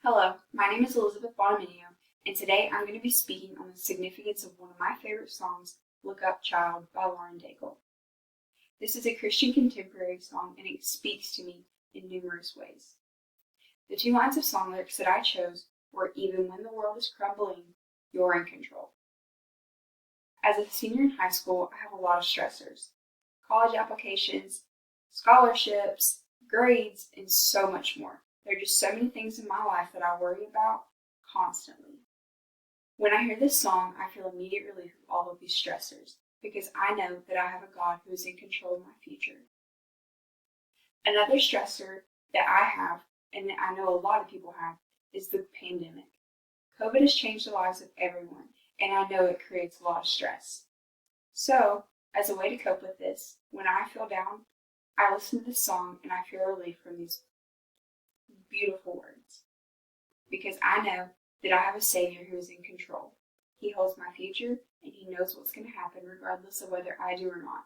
Hello, my name is Elizabeth Bonaminio, and today I'm going to be speaking on the significance of one of my favorite songs, Look Up Child by Lauren Daigle. This is a Christian contemporary song and it speaks to me in numerous ways. The two lines of song lyrics that I chose were even when the world is crumbling, you're in control. As a senior in high school, I have a lot of stressors. College applications, scholarships, grades, and so much more. There are just so many things in my life that I worry about constantly. When I hear this song, I feel immediate relief of all of these stressors because I know that I have a God who is in control of my future. Another stressor that I have, and that I know a lot of people have, is the pandemic. COVID has changed the lives of everyone, and I know it creates a lot of stress. So, as a way to cope with this, when I feel down, I listen to this song and I feel relief from these beautiful words. Because I know that I have a Savior who is in control. He holds my future and He knows what's going to happen regardless of whether I do or not.